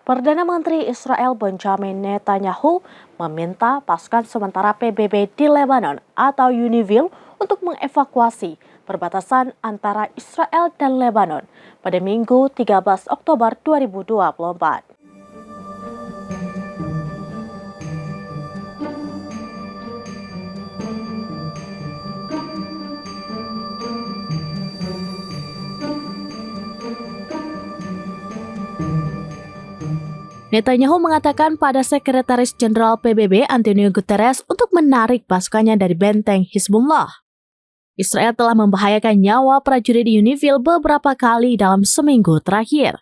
Perdana Menteri Israel Benjamin Netanyahu meminta pasukan sementara PBB di Lebanon atau UNIFIL untuk mengevakuasi perbatasan antara Israel dan Lebanon pada Minggu 13 Oktober 2024. Netanyahu mengatakan pada Sekretaris Jenderal PBB Antonio Guterres untuk menarik pasukannya dari benteng Hizbullah. Israel telah membahayakan nyawa prajurit UNIFIL beberapa kali dalam seminggu terakhir.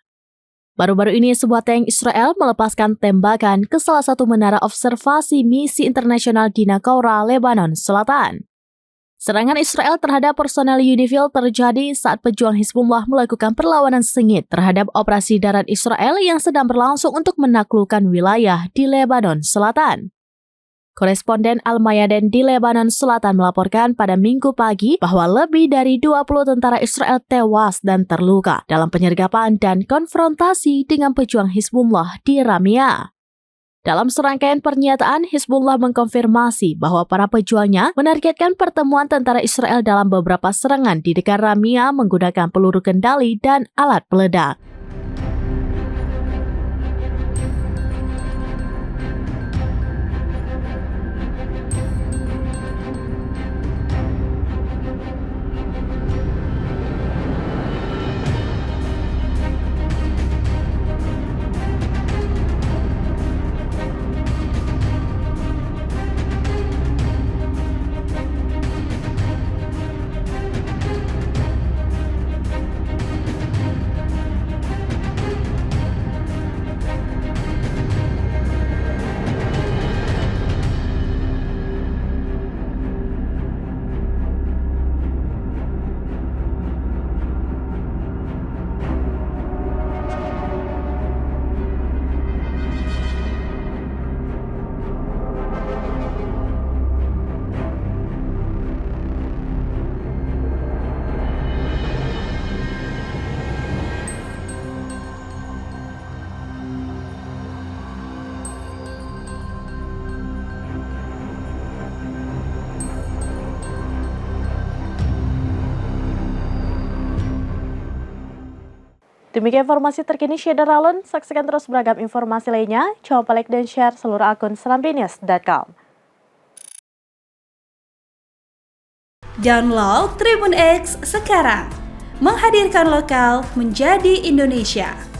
Baru-baru ini sebuah tank Israel melepaskan tembakan ke salah satu menara observasi misi internasional di Naqoura, Lebanon Selatan. Serangan Israel terhadap personel UNIFIL terjadi saat pejuang Hizbullah melakukan perlawanan sengit terhadap operasi darat Israel yang sedang berlangsung untuk menaklukkan wilayah di Lebanon Selatan. Koresponden Al-Mayadin di Lebanon Selatan melaporkan pada Minggu pagi bahwa lebih dari 20 tentara Israel tewas dan terluka dalam penyergapan dan konfrontasi dengan pejuang Hizbullah di Ramia. Dalam serangkaian pernyataan, Hizbullah mengkonfirmasi bahwa para pejuangnya menargetkan pertemuan tentara Israel dalam beberapa serangan di dekat Ramia menggunakan peluru kendali dan alat peledak. Demikian informasi terkini Syedar Alun. Saksikan terus beragam informasi lainnya. Coba like dan share seluruh akun serambinews.com. Download Tribun X sekarang. Menghadirkan lokal menjadi Indonesia.